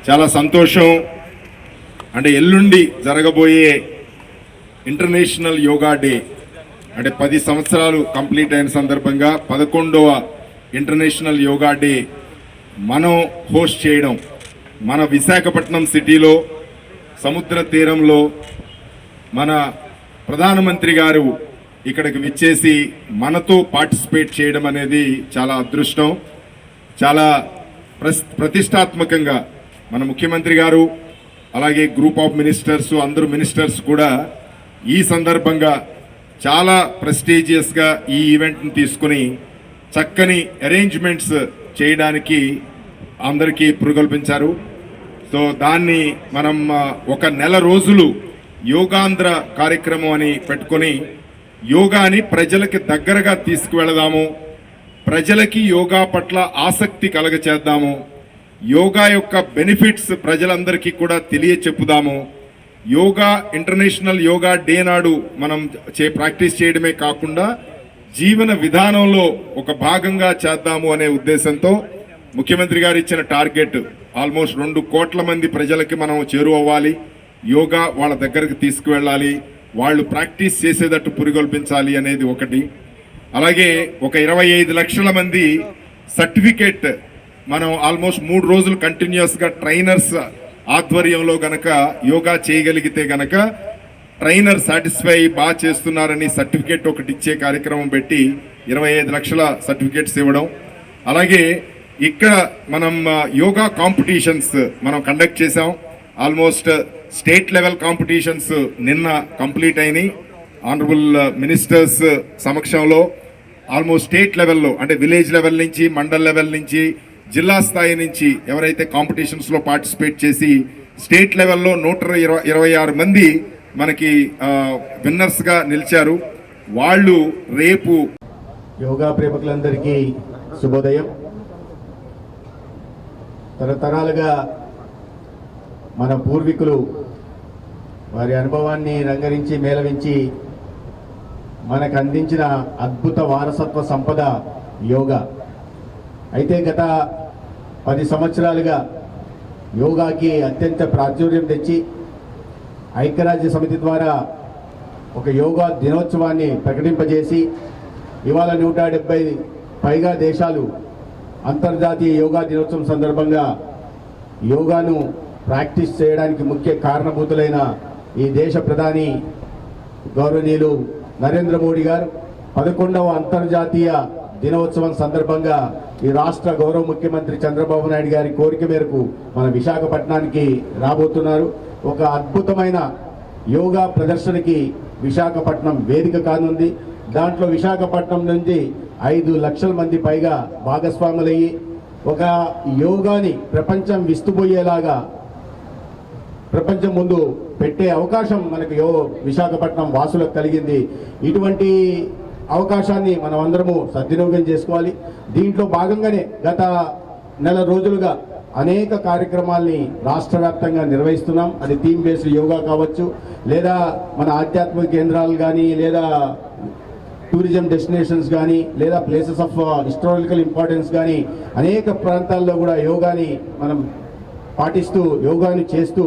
చాలా సంతోషం. అంటే ఎల్లుండి జరగబోయే ఇంటర్నేషనల్ యోగా డే అంటే 10 సంవత్సరాలు కంప్లీట్ అయిన సందర్భంగా 11వ ఇంటర్నేషనల్ యోగా డే మనం హోస్ట్ చేయడం, మన విశాఖపట్నం సిటీలో సముద్ర తీరంలో మన ప్రధానమంత్రి గారు ఇక్కడికి విచ్చేసి మనతో పార్టిసిపేట్ చేయడం అనేది చాలా అదృష్టం. చాలా ప్రతిష్టాత్మకంగా మన ముఖ్యమంత్రి గారు అలాగే గ్రూప్ ఆఫ్ మినిస్టర్స్ అందరూ మినిస్టర్స్ కూడా ఈ సందర్భంగా చాలా ప్రెస్టీజియస్గా ఈ ఈవెంట్ని తీసుకుని చక్కని అరేంజ్మెంట్స్ చేయడానికి అందరికీ పురుగొల్పించారు. సో దాన్ని మనం ఒక నెల రోజులు యోగాంధ్ర కార్యక్రమం అని పెట్టుకొని యోగాని ప్రజలకి దగ్గరగా తీసుకువెళదాము, ప్రజలకి యోగా పట్ల ఆసక్తి కలగచేద్దాము, యోగా యొక్క బెనిఫిట్స్ ప్రజలందరికీ కూడా తెలియచెప్పుదాము. యోగా ఇంటర్నేషనల్ యోగా డే నాడు మనం ప్రాక్టీస్ చేయడమే కాకుండా జీవన విధానంలో ఒక భాగంగా చేద్దాము అనే ఉద్దేశంతో ముఖ్యమంత్రి గారు ఇచ్చిన టార్గెట్ ఆల్మోస్ట్ 2 కోట్ల మంది ప్రజలకి మనం చేరువవ్వాలి, యోగా వాళ్ళ దగ్గరకు తీసుకువెళ్ళాలి, వాళ్ళు ప్రాక్టీస్ చేసేటట్టు పురిగొల్పించాలి అనేది ఒకటి. అలాగే ఒక 25 లక్షల మంది సర్టిఫికేట్ మనం ఆల్మోస్ట్ 3 రోజులు కంటిన్యూస్గా ట్రైనర్స్ ఆధ్వర్యంలో గనక యోగా చేయగలిగితే గనక ట్రైనర్ సాటిస్ఫై బాగా చేస్తున్నారని సర్టిఫికేట్ ఒకటి ఇచ్చే కార్యక్రమం పెట్టి 25 లక్షల సర్టిఫికేట్స్ ఇవ్వడం. అలాగే ఇక్కడ మనం యోగా కాంపిటీషన్స్ మనం కండక్ట్ చేసాం. ఆల్మోస్ట్ స్టేట్ లెవెల్ కాంపిటీషన్స్ నిన్న కంప్లీట్ అయినాయి. ఆనరబుల్ మినిస్టర్స్ సమక్షంలో ఆల్మోస్ట్ స్టేట్ లెవెల్లో అంటే విలేజ్ లెవెల్ నుంచి మండల్ లెవెల్ నుంచి జిల్లా స్థాయి నుంచి ఎవరైతే కాంపిటీషన్స్లో పార్టిసిపేట్ చేసి స్టేట్ లెవెల్లో 126 మంది మనకి విన్నర్స్గా నిలిచారు. వాళ్ళు రేపు యోగా ప్రేమికులందరికీ శుభోదయం. తరతరాలుగా మన పూర్వీకులు వారి అనుభవాన్ని రంగరించి మేళవించి మనకు అందించిన అద్భుత వారసత్వ సంపద యోగా. అయితే గత 10 సంవత్సరాలుగా యోగాకి అత్యంత ప్రాచుర్యం తెచ్చి ఐక్యరాజ్య సమితి ద్వారా ఒక యోగా దినోత్సవాన్ని ప్రకటింపజేసి ఇవాళ 170 పైగా దేశాలు అంతర్జాతీయ యోగా దినోత్సవం సందర్భంగా యోగాను ప్రాక్టీస్ చేయడానికి ముఖ్య కారణభూతులైన ఈ దేశ ప్రధాని గౌరవనీయులు నరేంద్ర మోడీ గారు 11వ అంతర్జాతీయ దినోత్సవం సందర్భంగా ఈ రాష్ట్ర గౌరవ ముఖ్యమంత్రి చంద్రబాబు నాయుడు గారి కోరిక మేరకు మన విశాఖపట్నానికి రాబోతున్నారు. ఒక అద్భుతమైన యోగా ప్రదర్శనకి విశాఖపట్నం వేదిక కానుంది. దాంట్లో విశాఖపట్నం నుంచి 5 లక్షల మంది పైగా భాగస్వాములయ్యి ఒక యోగాని ప్రపంచం విస్తుపోయేలాగా ప్రపంచం ముందు పెట్టే అవకాశం మనకు విశాఖపట్నం వాసులకు కలిగింది. ఇటువంటి అవకాశాన్ని మనం అందరము సద్వినియోగం చేసుకోవాలి. దీంట్లో భాగంగానే గత నెల రోజులుగా అనేక కార్యక్రమాల్ని రాష్ట్ర వ్యాప్తంగా నిర్వహిస్తున్నాం. అది థీమ్ బేస్డ్ యోగా కావచ్చు, లేదా మన ఆధ్యాత్మిక కేంద్రాలు కానీ, లేదా టూరిజం డెస్టినేషన్స్ కానీ, లేదా ప్లేసెస్ ఆఫ్ హిస్టారికల్ ఇంపార్టెన్స్ కానీ అనేక ప్రాంతాల్లో కూడా యోగాని మనం పాటిస్తూ యోగాని చేస్తూ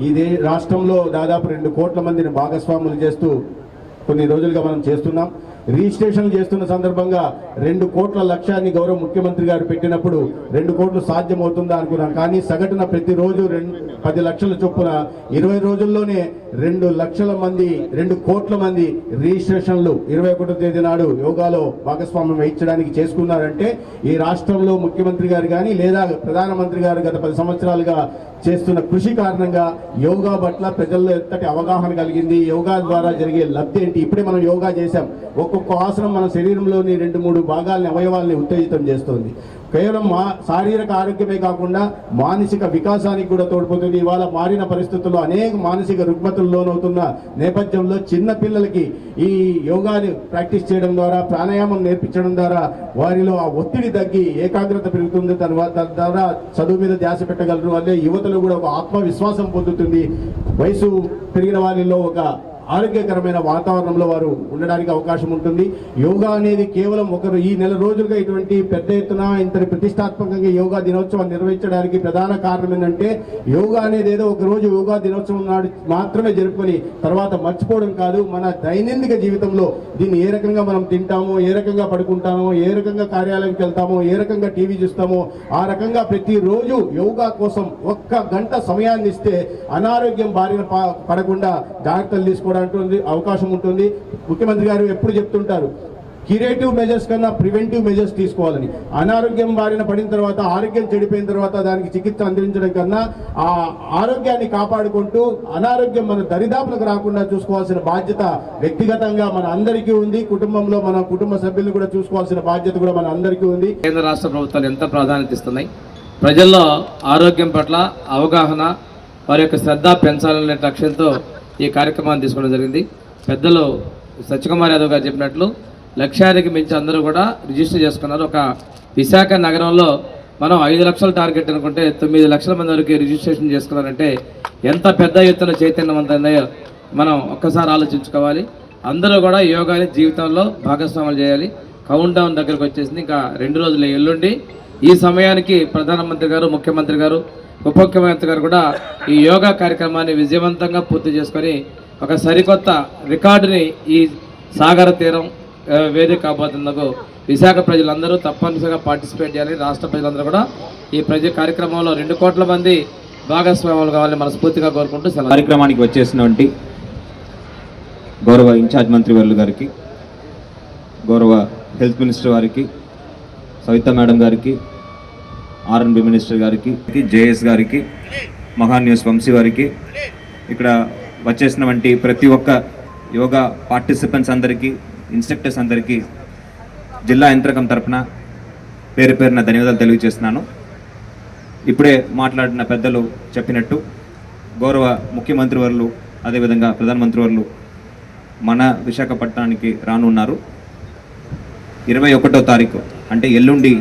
ఈ రాష్ట్రంలో దాదాపు 2 కోట్ల మందిని భాగస్వాములు చేస్తూ కొన్ని రోజులుగా మనం చేస్తున్నాం. రిజిస్ట్రేషన్ చేస్తున్న సందర్భంగా 2 కోట్ల లక్ష్యాన్ని గౌరవ ముఖ్యమంత్రి గారు పెట్టినప్పుడు 2 కోట్లు సాధ్యమవుతుందా అనుకున్నాం. కానీ సగటున ప్రతిరోజు 10 లక్షల చొప్పున 20 రోజుల్లోనే 2 లక్షల మంది 2 కోట్ల మంది రిజిస్ట్రేషన్లు 21వ తేదీ నాడు యోగాలో భాగస్వామ్యం వహించడానికి చేసుకున్నారంటే ఈ రాష్ట్రంలో ముఖ్యమంత్రి గారు కానీ లేదా ప్రధానమంత్రి గారు గత 10 సంవత్సరాలుగా చేస్తున్న కృషి కారణంగా యోగా పట్ల ప్రజల్లో ఎంతటి అవగాహన కలిగింది, యోగా ద్వారా జరిగే లబ్ధి ఏంటి. ఇప్పుడే మనం యోగా చేశాం. ఒక్కొక్క ఆసనం మన శరీరంలోని 2-3 భాగాలని అవయవాల్ని ఉత్తేజితం చేస్తుంది. కేవలం శారీరక ఆరోగ్యమే కాకుండా మానసిక వికాసానికి కూడా తోడ్పడుతుంది. ఇవాళ మారిన పరిస్థితుల్లో అనేక మానసిక రుగ్మతలు లోనవుతున్న నేపథ్యంలో చిన్న పిల్లలకి ఈ యోగాని ప్రాక్టీస్ చేయడం ద్వారా, ప్రాణాయామం నేర్పించడం ద్వారా వారిలో ఆ ఒత్తిడి తగ్గి ఏకాగ్రత పెరుగుతుంది. తద్వారా చదువు మీద ధ్యాస పెట్టగలరు. అదే యువతలో కూడా ఒక ఆత్మవిశ్వాసం పొందుతుంది. వయసు పెరిగిన వారిలో ఒక ఆరోగ్యకరమైన వాతావరణంలో వారు ఉండడానికి అవకాశం ఉంటుంది. యోగా అనేది కేవలం ఒకరు ఈ నెల రోజులుగా ఇటువంటి పెద్ద ఎత్తున ఇంతటి ప్రతిష్టాత్మకంగా యోగా దినోత్సవాన్ని నిర్వహించడానికి ప్రధాన కారణం ఏంటంటే యోగా అనేది ఏదో ఒక రోజు యోగా దినోత్సవం నాడు మాత్రమే జరుపుకొని తర్వాత మర్చిపోవడం కాదు. మన దైనందిక జీవితంలో దీన్ని ఏ రకంగా మనం తింటామో, ఏ రకంగా పడుకుంటామో, ఏ రకంగా కార్యాలయానికి వెళ్తామో, ఏ రకంగా టీవీ చూస్తామో ఆ రకంగా ప్రతిరోజు యోగా కోసం 1 గంట సమయాన్ని ఇస్తే అనారోగ్యం బారిన పడకుండా జాగ్రత్తలు తీసుకోవడానికి అవకాశం ఉంటుంది. ముఖ్యమంత్రి గారు ఎప్పుడు చెప్తుంటారు క్యూరేటివ్ మెజర్స్ కన్నా ప్రివెంటివ్ మెజర్స్ తీసుకోవాలని. అనారోగ్యం బారిన పడిన తర్వాత, ఆరోగ్యం చెడిపోయిన తర్వాత దానికి చికిత్స అందించడం కన్నా ఆ ఆరోగ్యాన్ని కాపాడుకుంటూ అనారోగ్యం మన దరిదాపులకు రాకుండా చూసుకోవాల్సిన బాధ్యత వ్యక్తిగతంగా మన అందరికీ ఉంది. కుటుంబంలో మన కుటుంబ సభ్యులు కూడా చూసుకోవాల్సిన బాధ్యత కూడా మన అందరికీ ఉంది. కేంద్ర రాష్ట్ర ప్రభుత్వాలు ఎంత ప్రాధాన్యత ఇస్తున్నాయి, ప్రజల్లో ఆరోగ్యం పట్ల అవగాహన, వారి యొక్క శ్రద్ధ పెంచాలనే లక్ష్యంతో ఈ కార్యక్రమాన్ని తీసుకోవడం జరిగింది. పెద్దలు సత్యకుమార్ యాదవ్ గారు చెప్పినట్లు లక్ష్యానికి మించి అందరూ కూడా రిజిస్టర్ చేసుకున్నారు. ఒక విశాఖ నగరంలో మనం 5 లక్షల టార్గెట్ అనుకుంటే 9 లక్షల మంది వరకు రిజిస్ట్రేషన్ చేసుకున్నారంటే ఎంత పెద్ద ఎత్తున చైతన్యవంతమో మనం ఒక్కసారి ఆలోచించుకోవాలి. అందరూ కూడా యోగాని జీవితంలో భాగస్వాములు చేయాలి. కౌంట్ డౌన్ దగ్గరకు వచ్చేసింది. ఇంకా 2 రోజులు ఎల్లుండి ఈ సమయానికి ప్రధానమంత్రి గారు, ముఖ్యమంత్రి గారు, ఉప ముఖ్యమంత్రి గారు కూడా ఈ యోగా కార్యక్రమాన్ని విజయవంతంగా పూర్తి చేసుకొని ఒక సరికొత్త రికార్డుని ఈ సాగర తీరం వేదిక కాబోతున్నందుకు విశాఖ ప్రజలందరూ తప్పనిసరిగా పార్టిసిపేట్ చేయాలి. రాష్ట్ర ప్రజలందరూ కూడా ఈ కార్యక్రమంలో 2 కోట్ల మంది భాగస్వాములు కావాలని మనస్ఫూర్తిగా కోరుకుంటూ కార్యక్రమానికి వచ్చేసినటువంటి గౌరవ ఇన్ఛార్జ్ మంత్రి వర్లు గారికి, గౌరవ హెల్త్ మినిస్టర్ వారికి, సవిత మేడం గారికి, ఆర్ఎన్బి మినిస్టర్ గారికి, జేఎస్ గారికి, మహాన్ న్యూస్ వంశీ వారికి, ఇక్కడ వచ్చేసినటువంటి ప్రతి ఒక్క యోగా పార్టిసిపెంట్స్ అందరికీ, ఇన్స్ట్రక్టర్స్ అందరికీ జిల్లా యంత్రకం తరపున పేరు పేరున ధన్యవాదాలు తెలియజేస్తున్నాను. ఇప్పుడే మాట్లాడిన పెద్దలు చెప్పినట్టు గౌరవ ముఖ్యమంత్రి వర్లు అదేవిధంగా ప్రధానమంత్రి వర్లు మన విశాఖపట్నానికి రానున్నారు. 21వ తారీఖు అంటే ఎల్లుండి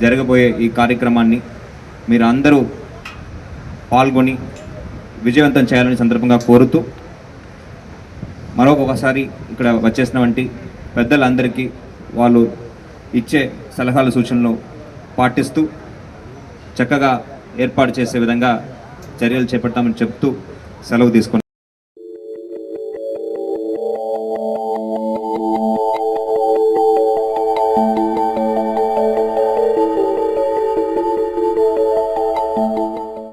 జరగబోయే ఈ కార్యక్రమాన్ని మీరు అందరూ పాల్గొని విజయవంతం చేయాలని సందర్భంగా కోరుతూ మరొకసారి ఇక్కడ వచ్చేసినటువంటి పెద్దలందరికీ వాళ్ళు ఇచ్చే సలహాలు సూచనలు పాటిస్తూ చక్కగా ఏర్పాటు చేసే విధంగా చర్యలు చేపడతామని చెప్తూ సెలవు తీసుకున్నాం.